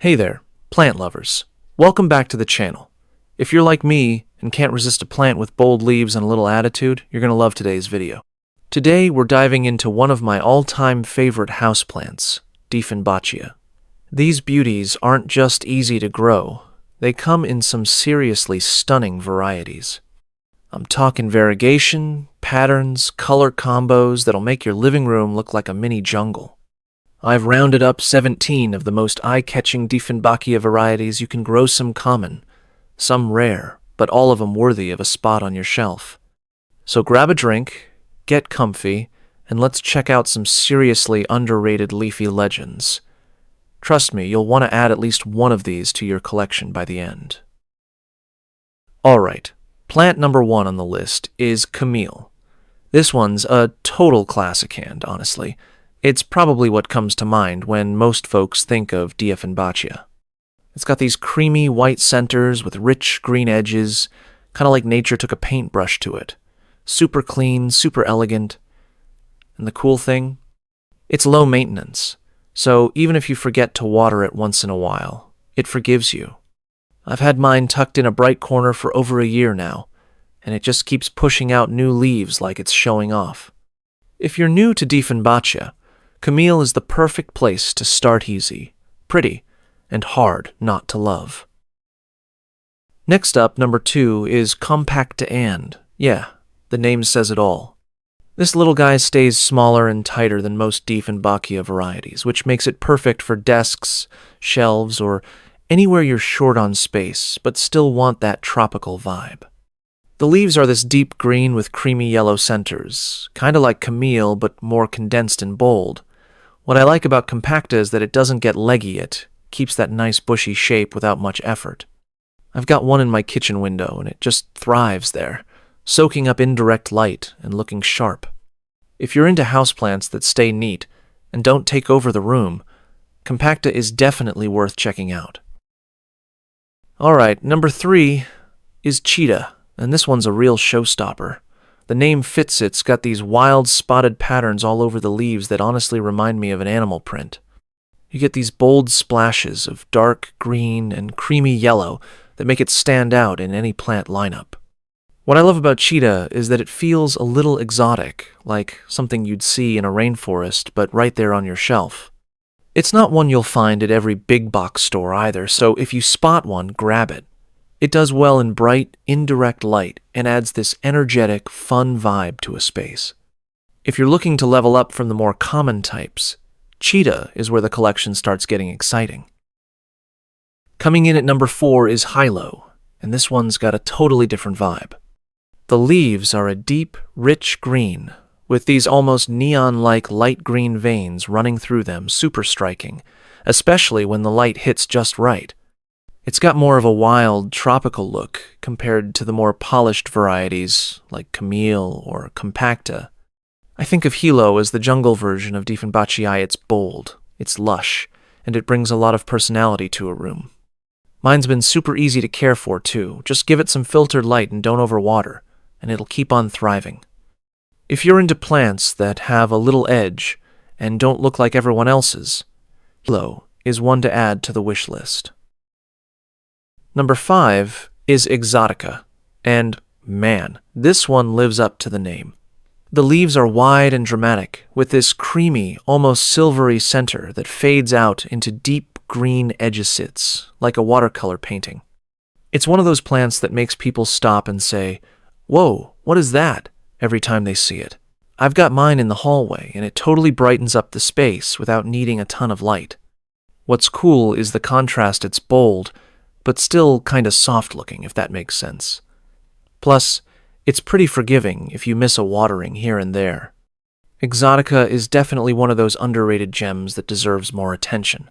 Hey there, plant lovers. Welcome back to the channel. If you're like me and can't resist a plant with bold leaves and a little attitude, you're going to love today's video. Today, we're diving into one of my all-time favorite houseplants, Dieffenbachia. These beauties aren't just easy to grow, they come in some seriously stunning varieties. I'm talking variegation, patterns, color combos that'll make your living room look like a mini jungle. I've rounded up 17 of the most eye-catching Dieffenbachia varieties you can grow, some common, some rare, but all of them worthy of a spot on your shelf. So grab a drink, get comfy, and let's check out some seriously underrated leafy legends. Trust me, you'll want to add at least one of these to your collection by the end. Alright, plant number 1 on the list is Camille. This one's a total classic hand, honestly. It's probably what comes to mind when most folks think of Dieffenbachia. It's got these creamy white centers with rich green edges, kind of like nature took a paintbrush to it. Super clean, super elegant. And the cool thing? It's low maintenance, so even if you forget to water it once in a while, it forgives you. I've had mine tucked in a bright corner for over a year now, and it just keeps pushing out new leaves like it's showing off. If you're new to Dieffenbachia, Camille is the perfect place to start easy, pretty, and hard not to love. Next up, number 2 is Compacta and, yeah, the name says it all. This little guy stays smaller and tighter than most Dieffenbachia varieties, which makes it perfect for desks, shelves, or anywhere you're short on space, but still want that tropical vibe. The leaves are this deep green with creamy yellow centers, kind of like Camille, but more condensed and bold. What I like about Compacta is that it doesn't get leggy, it keeps that nice bushy shape without much effort. I've got one in my kitchen window, and it just thrives there, soaking up indirect light and looking sharp. If you're into houseplants that stay neat and don't take over the room, Compacta is definitely worth checking out. Alright, number 3 is Cheetah, and this one's a real showstopper. The name fits it. It's got these wild spotted patterns all over the leaves that honestly remind me of an animal print. You get these bold splashes of dark green and creamy yellow that make it stand out in any plant lineup. What I love about Cheetah is that it feels a little exotic, like something you'd see in a rainforest, but right there on your shelf. It's not one you'll find at every big box store either, so if you spot one, grab it. It does well in bright, indirect light and adds this energetic, fun vibe to a space. If you're looking to level up from the more common types, Cheetah is where the collection starts getting exciting. Coming in at number 4 is Hilo, and this one's got a totally different vibe. The leaves are a deep, rich green, with these almost neon-like light green veins running through them, super striking, especially when the light hits just right. It's got more of a wild, tropical look compared to the more polished varieties like Camille or Compacta. I think of Hilo as the jungle version of Dieffenbachia. It's bold, it's lush, and it brings a lot of personality to a room. Mine's been super easy to care for too. Just give it some filtered light and don't overwater, and it'll keep on thriving. If you're into plants that have a little edge and don't look like everyone else's, Hilo is one to add to the wish list. Number 5 is Exotica, and man, this one lives up to the name. The leaves are wide and dramatic, with this creamy, almost silvery center that fades out into deep green edges, like a watercolor painting. It's one of those plants that makes people stop and say, "Whoa, what is that?" every time they see it. I've got mine in the hallway, and it totally brightens up the space without needing a ton of light. What's cool is the contrast. It's bold, but still kinda soft-looking, if that makes sense. Plus, it's pretty forgiving if you miss a watering here and there. Exotica is definitely one of those underrated gems that deserves more attention.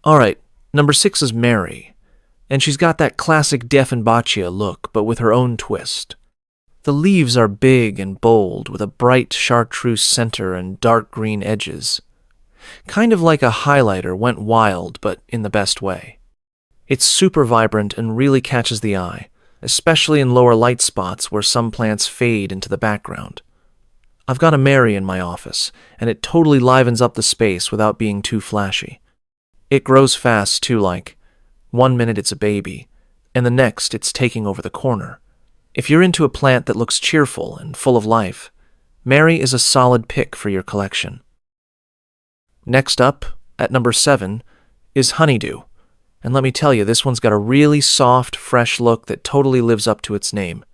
Alright, number 6 is Mary, and she's got that classic Dieffenbachia look, but with her own twist. The leaves are big and bold, with a bright chartreuse center and dark green edges. Kind of like a highlighter went wild, but in the best way. It's super vibrant and really catches the eye, especially in lower light spots where some plants fade into the background. I've got a Mary in my office, and it totally livens up the space without being too flashy. It grows fast too, like 1 minute it's a baby, and the next it's taking over the corner. If you're into a plant that looks cheerful and full of life, Mary is a solid pick for your collection. Next up, at number 7, is Honeydew. And let me tell you, this one's got a really soft, fresh look that totally lives up to its name.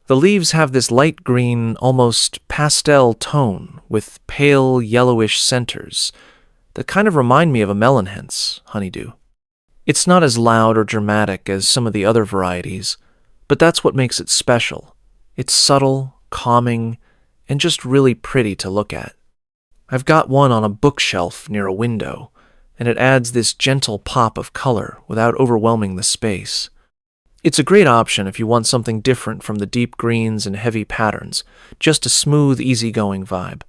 The leaves have this light green, almost pastel tone with pale yellowish centers that kind of remind me of a melon hen's honeydew. It's not as loud or dramatic as some of the other varieties, but that's what makes it special. It's subtle, calming, and just really pretty to look at. I've got one on a bookshelf near a window, and it adds this gentle pop of color without overwhelming the space. It's a great option if you want something different from the deep greens and heavy patterns, just a smooth, easygoing vibe.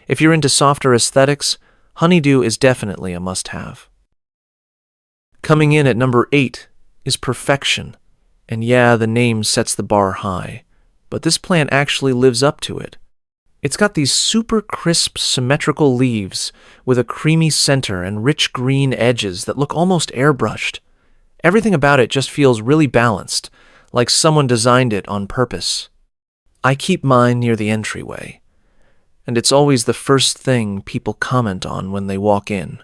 If you're into softer aesthetics, Honeydew is definitely a must-have. Coming in at number 8 is Perfection. And yeah, the name sets the bar high, but this plant actually lives up to it. It's got these super crisp, symmetrical leaves with a creamy center and rich green edges that look almost airbrushed. Everything about it just feels really balanced, like someone designed it on purpose. I keep mine near the entryway, and it's always the first thing people comment on when they walk in.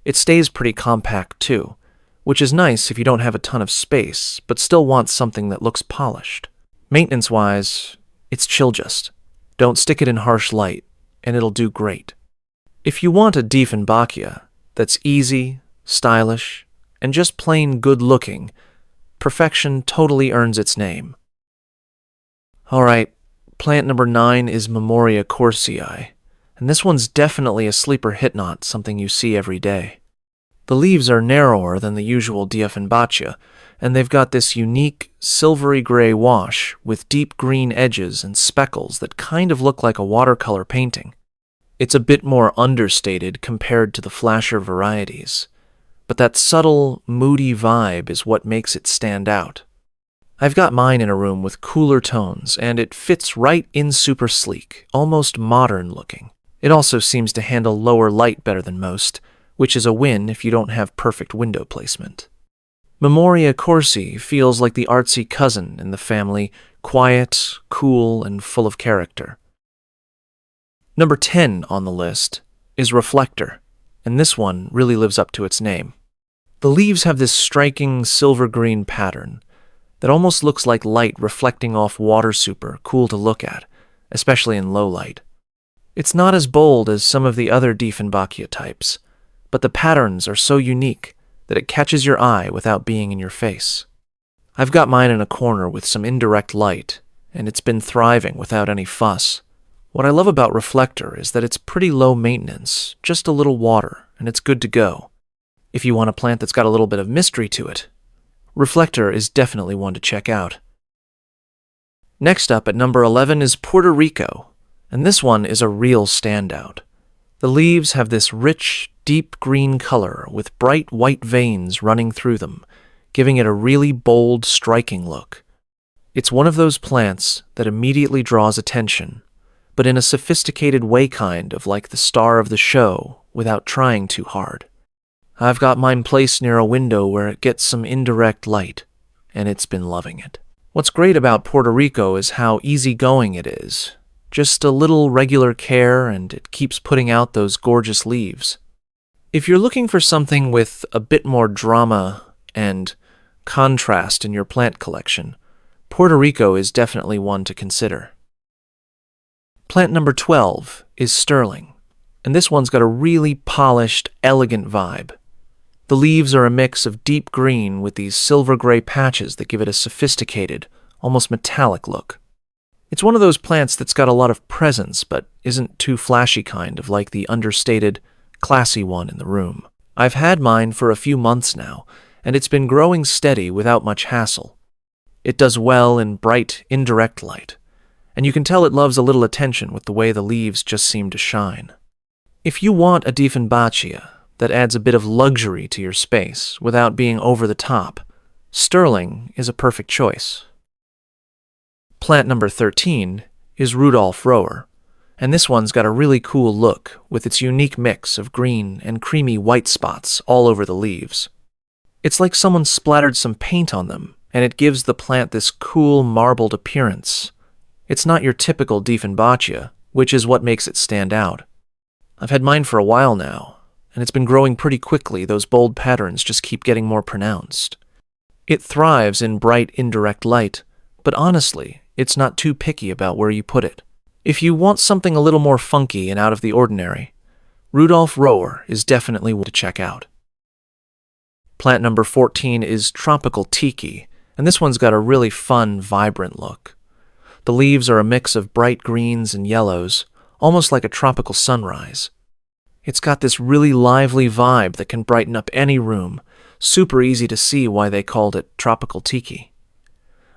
It stays pretty compact too, which is nice if you don't have a ton of space, but still want something that looks polished. Maintenance-wise, it's chill just. Don't stick it in harsh light, and it'll do great. If you want a Dieffenbachia that's easy, stylish, and just plain good-looking, Perfection totally earns its name. Alright, plant number 9 is Memoria Corsii, and this one's definitely a sleeper hit, not something you see every day. The leaves are narrower than the usual Dieffenbachia, and they've got this unique silvery gray wash with deep green edges and speckles that kind of look like a watercolor painting. It's a bit more understated compared to the flasher varieties, but that subtle, moody vibe is what makes it stand out. I've got mine in a room with cooler tones, and it fits right in super sleek, almost modern looking. It also seems to handle lower light better than most, which is a win if you don't have perfect window placement. Memoria Corsii feels like the artsy cousin in the family, quiet, cool, and full of character. Number 10 on the list is Reflector, and this one really lives up to its name. The leaves have this striking silver-green pattern that almost looks like light reflecting off water super, cool to look at, especially in low light. It's not as bold as some of the other Dieffenbachia types, but the patterns are so unique that it catches your eye without being in your face. I've got mine in a corner with some indirect light, and it's been thriving without any fuss. What I love about Reflector is that it's pretty low maintenance, just a little water, and it's good to go. If you want a plant that's got a little bit of mystery to it, Reflector is definitely one to check out. Next up at number 11 is Puerto Rico, and this one is a real standout. The leaves have this rich, deep green color with bright white veins running through them, giving it a really bold, striking look. It's one of those plants that immediately draws attention, but in a sophisticated way, kind of like the star of the show without trying too hard. I've got mine placed near a window where it gets some indirect light, and it's been loving it. What's great about Puerto Rico is how easygoing it is. Just a little regular care, and it keeps putting out those gorgeous leaves. If you're looking for something with a bit more drama and contrast in your plant collection, Puerto Rico is definitely one to consider. Plant number 12 is Sterling, and this one's got a really polished, elegant vibe. The leaves are a mix of deep green with these silver-gray patches that give it a sophisticated, almost metallic look. It's one of those plants that's got a lot of presence, but isn't too flashy kind of like the understated, classy one in the room. I've had mine for a few months now, and it's been growing steady without much hassle. It does well in bright, indirect light, and you can tell it loves a little attention with the way the leaves just seem to shine. If you want a Dieffenbachia that adds a bit of luxury to your space without being over the top, Sterling is a perfect choice. Plant number 13 is Rudolph Roehr, And this one's got a really cool look with its unique mix of green and creamy white spots all over the leaves. It's like someone splattered some paint on them, and it gives the plant this cool marbled appearance. It's not your typical Dieffenbachia, which is what makes it stand out. I've had mine for a while now, and it's been growing pretty quickly. Those bold patterns just keep getting more pronounced. It thrives in bright, indirect light, but honestly, it's not too picky about where you put it. If you want something a little more funky and out of the ordinary, Rudolph Roehr is definitely one to check out. Plant number 14 is Tropical Tiki, and this one's got a really fun, vibrant look. The leaves are a mix of bright greens and yellows, almost like a tropical sunrise. It's got this really lively vibe that can brighten up any room. Super easy to see why they called it Tropical Tiki.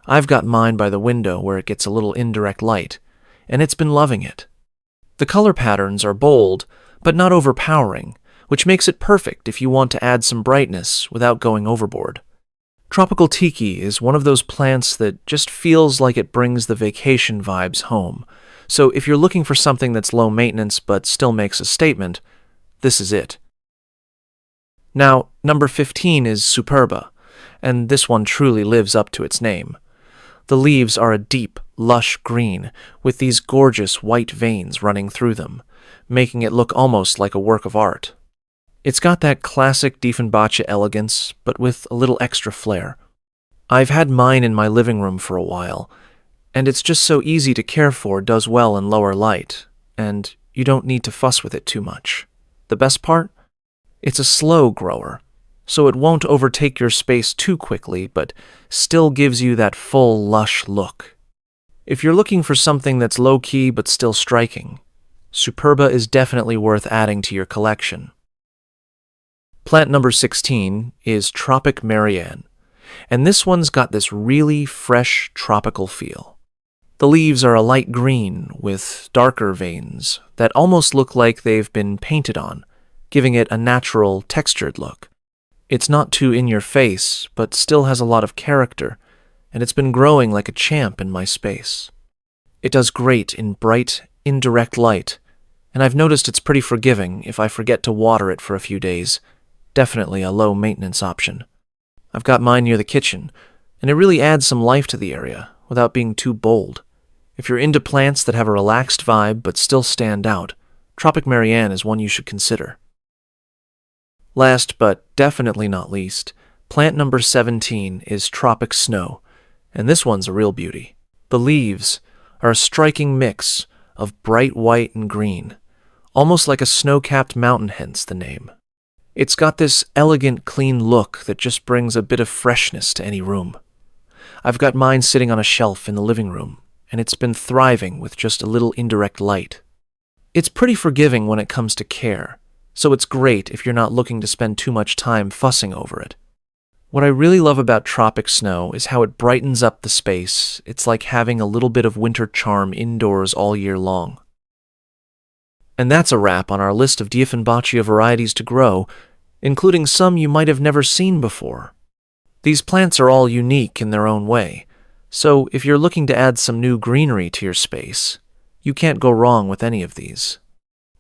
I've got mine by the window where it gets a little indirect light, and it's been loving it. The color patterns are bold, but not overpowering, which makes it perfect if you want to add some brightness without going overboard. Tropical Tiki is one of those plants that just feels like it brings the vacation vibes home. So if you're looking for something that's low maintenance but still makes a statement, this is it. Now, number 15 is Superba, and this one truly lives up to its name. The leaves are a deep, lush green, with these gorgeous white veins running through them, making it look almost like a work of art. It's got that classic Dieffenbachia elegance, but with a little extra flair. I've had mine in my living room for a while, and it's just so easy to care for, does well in lower light, and you don't need to fuss with it too much. The best part? It's a slow grower, so it won't overtake your space too quickly, but still gives you that full, lush look. If you're looking for something that's low-key but still striking, Superba is definitely worth adding to your collection. Plant number 16 is Tropic Marianne, and this one's got this really fresh tropical feel. The leaves are a light green with darker veins that almost look like they've been painted on, giving it a natural, textured look. It's not too in your face, but still has a lot of character, and it's been growing like a champ in my space. It does great in bright, indirect light, and I've noticed it's pretty forgiving if I forget to water it for a few days. Definitely a low-maintenance option. I've got mine near the kitchen, and it really adds some life to the area without being too bold. If you're into plants that have a relaxed vibe but still stand out, Tropic Marianne is one you should consider. Last but definitely not least, plant number 17 is Tropic Snow, and this one's a real beauty. The leaves are a striking mix of bright white and green, almost like a snow-capped mountain, hence the name. It's got this elegant, clean look that just brings a bit of freshness to any room. I've got mine sitting on a shelf in the living room, and it's been thriving with just a little indirect light. It's pretty forgiving when it comes to care, so it's great if you're not looking to spend too much time fussing over it. What I really love about Tropic Snow is how it brightens up the space. It's like having a little bit of winter charm indoors all year long. And that's a wrap on our list of Dieffenbachia varieties to grow, including some you might have never seen before. These plants are all unique in their own way, so if you're looking to add some new greenery to your space, you can't go wrong with any of these.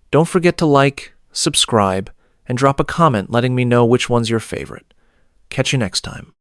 Don't forget to like, subscribe, and drop a comment letting me know which one's your favorite. Catch you next time.